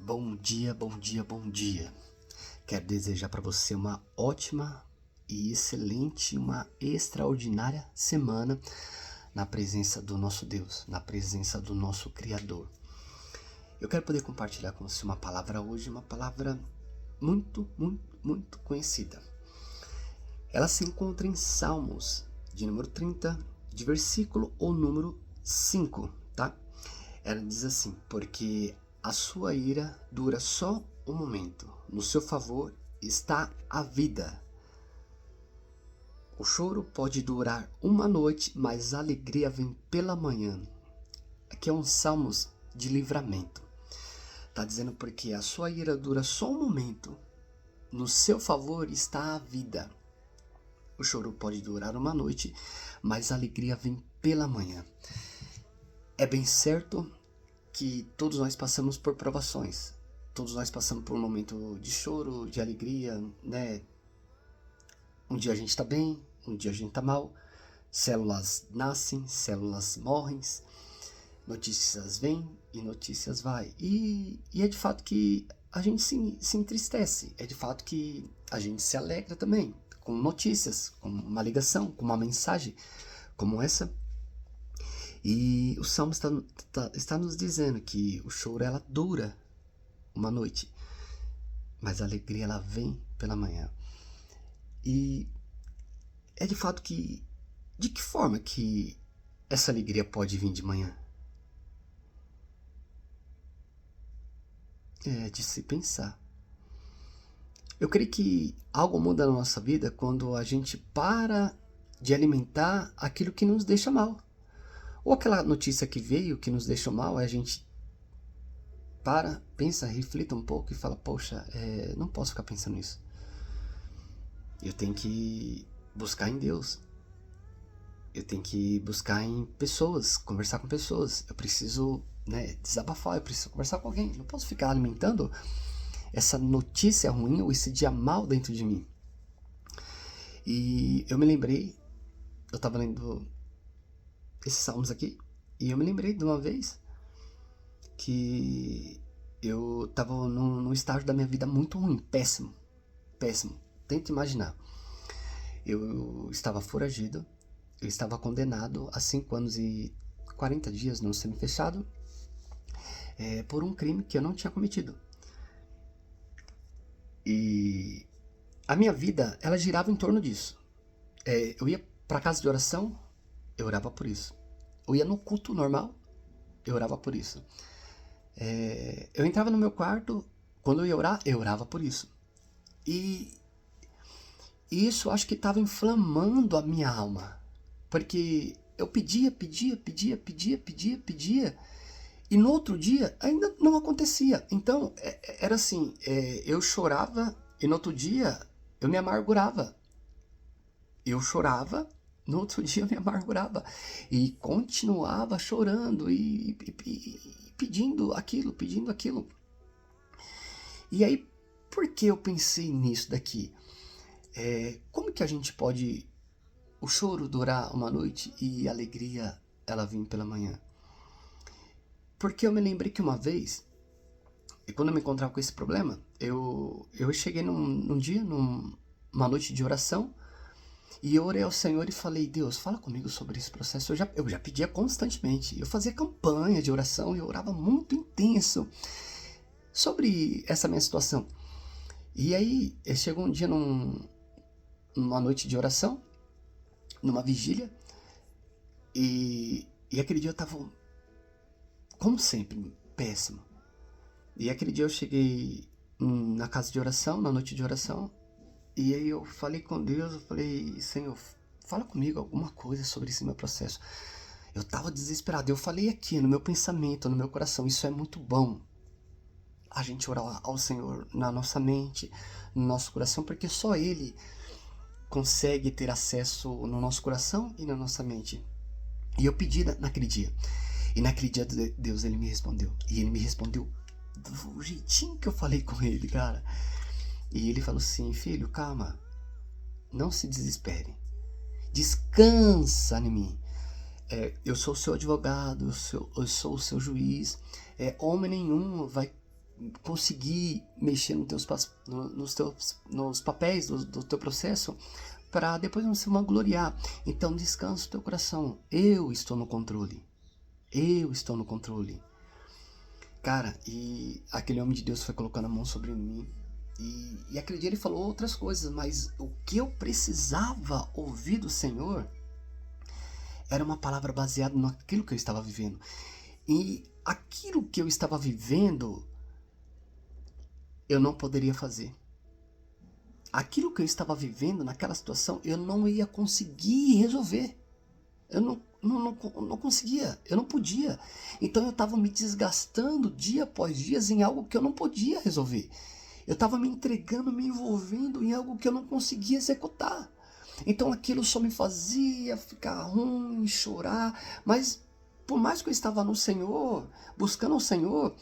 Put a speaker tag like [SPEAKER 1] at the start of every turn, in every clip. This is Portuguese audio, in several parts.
[SPEAKER 1] Bom dia, bom dia, bom dia. Quero desejar para você uma ótima e excelente, uma extraordinária semana na presença do nosso Deus, na presença do nosso Criador. Eu quero poder compartilhar com você uma palavra hoje, uma palavra muito conhecida. Ela se encontra em Salmos, de número 30, de versículo ou número 5, tá? Ela diz assim: porque a sua ira dura só um momento, no seu favor está a vida. O choro pode durar uma noite, mas a alegria vem pela manhã. Aqui é um salmos de livramento. Está dizendo porque a sua ira dura só um momento, no seu favor está a vida. O choro pode durar uma noite, mas a alegria vem pela manhã. É bem certo que todos nós passamos por provações. Todos nós passamos por um momento de choro, de alegria, né? Um dia a gente tá bem, um dia a gente tá mal. Células nascem, células morrem. Notícias vêm e notícias vai. E é de fato que a gente se entristece. É de fato que a gente se alegra também. Com notícias, com uma ligação, com uma mensagem como essa. E o Salmo está nos dizendo que o choro ela dura uma noite, mas a alegria ela vem pela manhã. E é de fato que, de que forma que essa alegria pode vir de manhã? É de se pensar. Eu creio que algo muda na nossa vida quando a gente para de alimentar aquilo que nos deixa mal. Ou aquela notícia que veio que nos deixou mal, a gente para, pensa, reflita um pouco e fala, poxa, não posso ficar pensando nisso. Eu tenho que buscar em Deus. Eu tenho que buscar em pessoas, conversar com pessoas. Eu preciso, desabafar, eu preciso conversar com alguém. Não posso ficar alimentando essa notícia ruim ou esse dia mal dentro de mim. E eu me lembrei, eu estava lendo esses salmos aqui, e eu me lembrei de uma vez que eu estava num estágio da minha vida muito ruim, péssimo. Tenta imaginar. Eu estava foragido, eu estava condenado a 5 anos e 40 dias no semi-fechado por um crime que eu não tinha cometido. E a minha vida, ela girava em torno disso. Eu ia para casa de oração, eu orava por isso. Eu ia no culto normal, eu orava por isso. Eu entrava no meu quarto, quando eu ia orar, eu orava por isso. E isso acho que estava inflamando a minha alma. Porque eu pedia, e no outro dia ainda não acontecia. Então, era assim, eu chorava e no outro dia eu me amargurava. Eu chorava, no outro dia eu me amargurava. E continuava chorando e pedindo aquilo. E aí, por que eu pensei nisso daqui? Como que a gente pode o choro durar uma noite e a alegria ela vir pela manhã? Porque eu me lembrei que uma vez, e quando eu me encontrava com esse problema, eu cheguei num dia, numa noite de oração, e eu orei ao Senhor e falei, Deus, fala comigo sobre esse processo. Eu já pedia constantemente, eu fazia campanha de oração, eu orava muito intenso sobre essa minha situação. E aí, chegou um dia numa noite de oração, numa vigília, e aquele dia eu tava, como sempre, péssimo. E aquele dia eu cheguei na casa de oração, na noite de oração, e aí eu falei com Deus, eu falei, Senhor, fala comigo alguma coisa sobre esse meu processo. Eu tava desesperado, eu falei aqui no meu pensamento, no meu coração, isso é muito bom. A gente orar ao Senhor na nossa mente, no nosso coração, porque só Ele consegue ter acesso no nosso coração e na nossa mente. E eu pedi naquele dia. E naquele dia Deus ele me respondeu. E ele me respondeu do jeitinho que eu falei com ele, cara. E ele falou assim, filho, calma. Não se desespere. Descansa em mim. Eu sou o seu advogado, eu sou o seu juiz. Homem nenhum vai conseguir mexer nos papéis do teu processo, para depois não se vangloriar. Então descansa o teu coração. Eu estou no controle. Eu estou no controle. Cara, e aquele homem de Deus foi colocando a mão sobre mim. E aquele dia ele falou outras coisas, mas o que eu precisava ouvir do Senhor era uma palavra baseada naquilo que eu estava vivendo. E aquilo que eu estava vivendo, eu não poderia fazer. Aquilo que eu estava vivendo naquela situação, eu não ia conseguir resolver. Eu não conseguia, eu não podia. Então eu estava me desgastando dia após dia em algo que eu não podia resolver. Eu estava me entregando, me envolvendo em algo que eu não conseguia executar. Então aquilo só me fazia ficar ruim, chorar. Mas por mais que eu estava no Senhor, buscando o Senhor,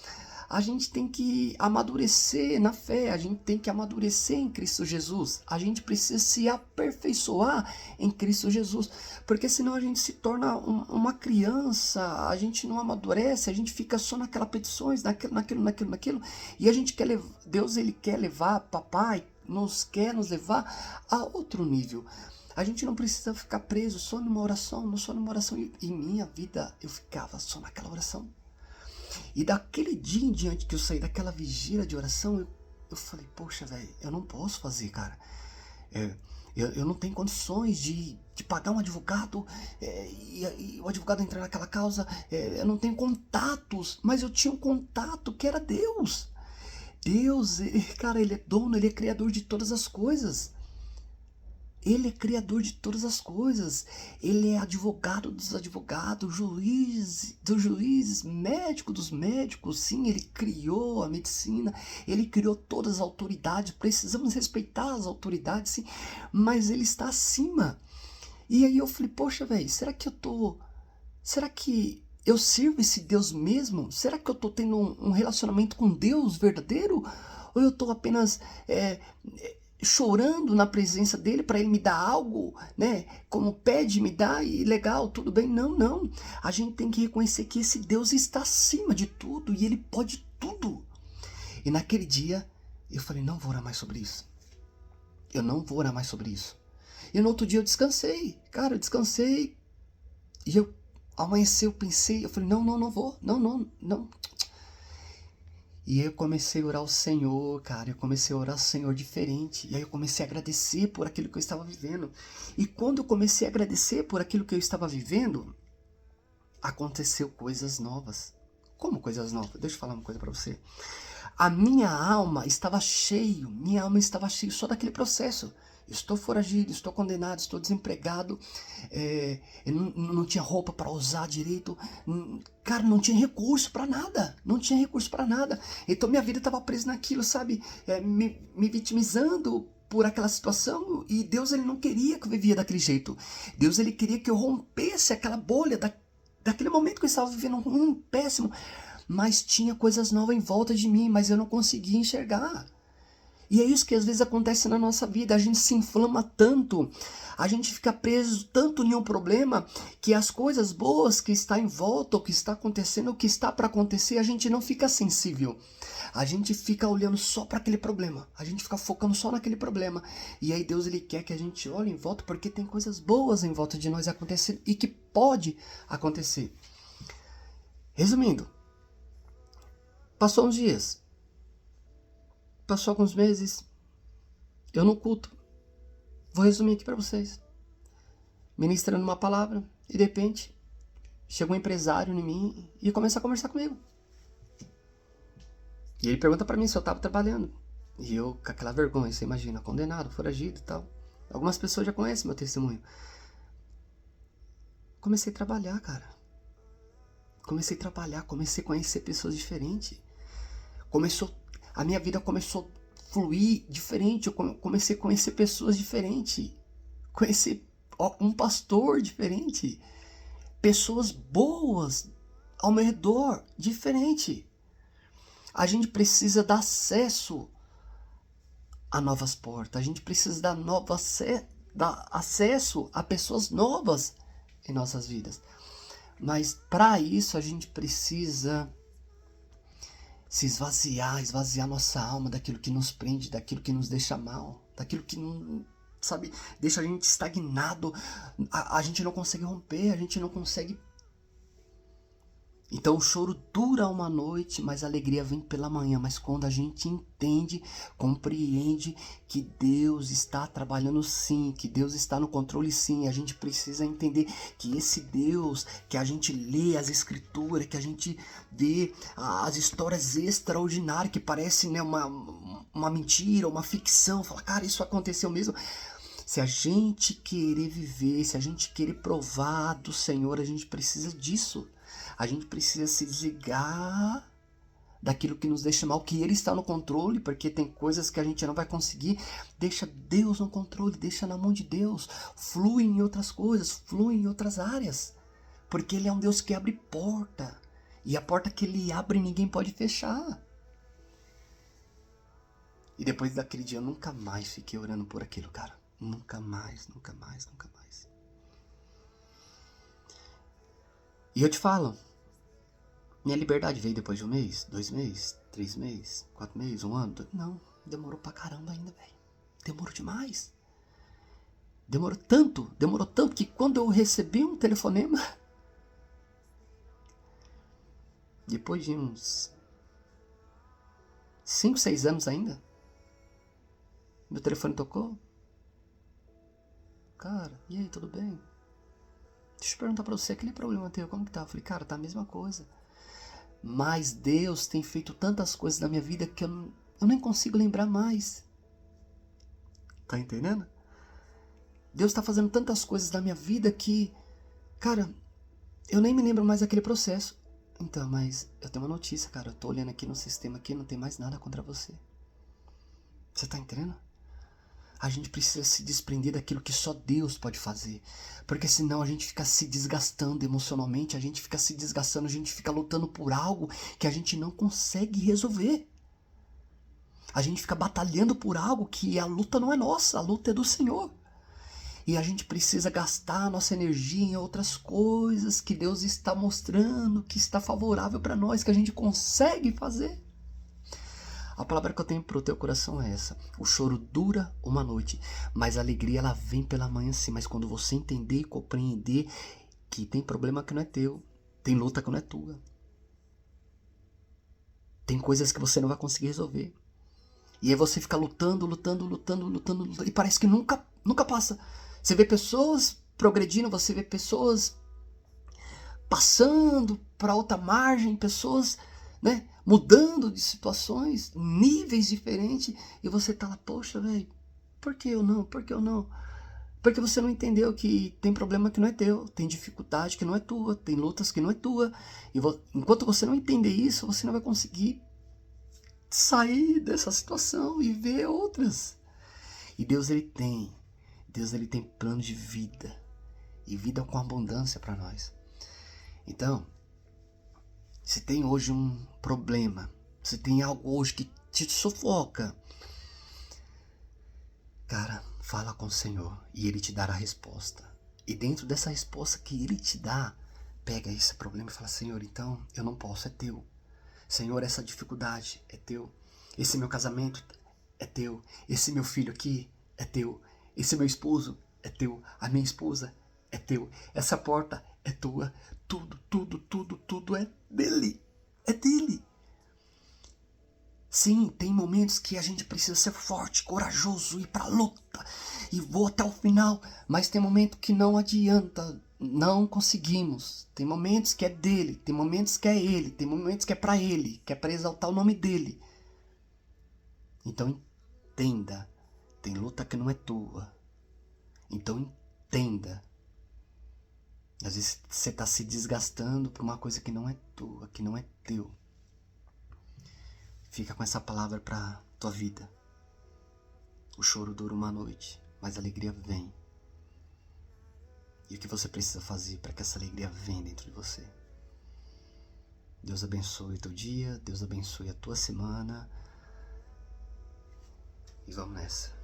[SPEAKER 1] a gente tem que amadurecer na fé, a gente tem que amadurecer em Cristo Jesus. A gente precisa se aperfeiçoar em Cristo Jesus, porque senão a gente se torna uma criança, a gente não amadurece, a gente fica só naquelas petições, naquilo, e a gente quer Deus ele quer levar, papai quer nos levar a outro nível. A gente não precisa ficar preso só numa oração, e minha vida eu ficava só naquela oração. E daquele dia em diante que eu saí daquela vigília de oração, eu falei, poxa, velho, eu não posso fazer, cara. Eu não tenho condições de pagar um advogado e o advogado entrar naquela causa. Eu não tenho contatos, mas eu tinha um contato que era Deus. Deus, cara, ele é dono, ele é criador de todas as coisas. Ele é criador de todas as coisas. Ele é advogado dos advogados, juiz dos juízes, médico dos médicos. Sim, ele criou a medicina, ele criou todas as autoridades. Precisamos respeitar as autoridades, sim, mas ele está acima. E aí eu falei, poxa, velho, será que eu sirvo esse Deus mesmo? Será que eu tô tendo um relacionamento com Deus verdadeiro? Ou eu tô apenas chorando na presença dele para ele me dar algo, né? Como pede, me dá e legal, tudo bem. Não. A gente tem que reconhecer que esse Deus está acima de tudo e ele pode tudo. E naquele dia eu falei, não vou orar mais sobre isso. Eu não vou orar mais sobre isso. E no outro dia eu descansei. Cara, eu descansei. E eu amanheceu, eu pensei, eu falei, não vou. Não. E aí eu comecei a orar ao Senhor, cara, eu comecei a orar ao Senhor diferente, e aí eu comecei a agradecer por aquilo que eu estava vivendo. E quando eu comecei a agradecer por aquilo que eu estava vivendo, aconteceu coisas novas. Como coisas novas? Deixa eu falar uma coisa pra você. A minha alma estava cheia só daquele processo. Estou foragido, estou condenado, estou desempregado, eu não tinha roupa para usar direito, cara, não tinha recurso para nada, Então minha vida estava presa naquilo, sabe, me vitimizando por aquela situação, e Deus ele não queria que eu vivia daquele jeito. Deus ele queria que eu rompesse aquela bolha daquele momento que eu estava vivendo um péssimo, mas tinha coisas novas em volta de mim, mas eu não conseguia enxergar. E é isso que às vezes acontece na nossa vida, a gente se inflama tanto, a gente fica preso tanto em um problema, que as coisas boas que está em volta, o que está acontecendo, o que está para acontecer, a gente não fica sensível. A gente fica olhando só para aquele problema, a gente fica focando só naquele problema. E aí Deus ele quer que a gente olhe em volta, porque tem coisas boas em volta de nós acontecendo e que pode acontecer. Resumindo, passou uns dias. Passou alguns meses, eu no culto, vou resumir aqui para vocês, ministrando uma palavra, e de repente, chega um empresário em mim e começa a conversar comigo. E ele pergunta para mim se eu estava trabalhando. E eu, com aquela vergonha, você imagina, condenado, foragido e tal. Algumas pessoas já conhecem meu testemunho. Comecei a trabalhar, cara. Comecei a conhecer pessoas diferentes. A minha vida começou a fluir diferente, eu comecei a conhecer pessoas diferentes, conhecer um pastor diferente, pessoas boas ao meu redor, diferente. A gente precisa dar acesso a novas portas, a gente precisa dar acesso a pessoas novas em nossas vidas. Mas para isso a gente precisa se esvaziar nossa alma daquilo que nos prende, daquilo que nos deixa mal, daquilo que não, sabe, deixa a gente estagnado, a gente não consegue romper, a gente não consegue. Então o choro dura uma noite, mas a alegria vem pela manhã. Mas quando a gente entende, compreende que Deus está trabalhando sim, que Deus está no controle sim, a gente precisa entender que esse Deus que a gente lê as escrituras, que a gente vê as histórias extraordinárias, que parece, né, uma mentira, uma ficção, fala, cara, isso aconteceu mesmo. Se a gente querer viver, se a gente querer provar do Senhor, a gente precisa disso. A gente precisa se desligar daquilo que nos deixa mal, que Ele está no controle, porque tem coisas que a gente não vai conseguir. Deixa Deus no controle, deixa na mão de Deus. Flui em outras coisas, flui em outras áreas. Porque Ele é um Deus que abre porta. E a porta que Ele abre ninguém pode fechar. E depois daquele dia eu nunca mais fiquei orando por aquilo, cara. Nunca mais, nunca mais, nunca mais. E eu te falo, minha liberdade veio depois de 1 mês, 2 meses, 3 meses, 4 meses, 1 ano? Não, demorou pra caramba ainda, velho. Demorou demais. Demorou tanto que quando eu recebi um telefonema, depois de uns 5, 6 anos ainda, meu telefone tocou. Cara, e aí, tudo bem? Deixa eu perguntar pra você, aquele problema teu, como que tá? Eu falei, cara, tá a mesma coisa. Mas Deus tem feito tantas coisas na minha vida que eu nem consigo lembrar mais. Tá entendendo? Deus tá fazendo tantas coisas na minha vida que, cara, eu nem me lembro mais daquele processo. Então, mas eu tenho uma notícia, cara. Eu tô olhando aqui no sistema aqui, não tem mais nada contra você. Você tá entendendo? A gente precisa se desprender daquilo que só Deus pode fazer. Porque senão a gente fica se desgastando emocionalmente, a gente fica se desgastando, a gente fica lutando por algo que a gente não consegue resolver. A gente fica batalhando por algo que a luta não é nossa, a luta é do Senhor. E a gente precisa gastar a nossa energia em outras coisas que Deus está mostrando, que está favorável para nós, que a gente consegue fazer. A palavra que eu tenho para o teu coração é essa. O choro dura uma noite, mas a alegria ela vem pela manhã sim. Mas quando você entender e compreender que tem problema que não é teu, tem luta que não é tua, tem coisas que você não vai conseguir resolver. E aí você fica lutando, e parece que nunca passa. Você vê pessoas progredindo, você vê pessoas passando para outra margem, pessoas, né, mudando de situações, níveis diferentes, e você tá lá, poxa, velho, por que eu não? Por que eu não? Porque você não entendeu que tem problema que não é teu, tem dificuldade que não é tua, tem lutas que não é tua. E enquanto você não entender isso, você não vai conseguir sair dessa situação e ver outras. E Deus ele tem plano de vida, e vida com abundância para nós. Então, se tem hoje um problema, se tem algo hoje que te sufoca, cara, fala com o Senhor e Ele te dará a resposta. E dentro dessa resposta que Ele te dá, pega esse problema e fala, Senhor, então eu não posso, é teu. Senhor, essa dificuldade é teu. Esse meu casamento é teu. Esse meu filho aqui é teu. Esse meu esposo é teu. A minha esposa é teu. Essa porta é tua. Tudo é dele. É dele. Sim, tem momentos que a gente precisa ser forte, corajoso, ir pra luta e vou até o final, mas tem momento que não adianta, não conseguimos. Tem momentos que é dele, tem momentos que é ele, tem momentos que é pra ele, que é pra exaltar o nome dele. Então entenda, tem luta que não é tua. Então entenda. Às vezes você tá se desgastando por uma coisa que não é tua, que não é teu. Fica com essa palavra pra tua vida. O choro dura uma noite, mas a alegria vem. E o que você precisa fazer para que essa alegria venha dentro de você? Deus abençoe o teu dia, Deus abençoe a tua semana. E vamos nessa.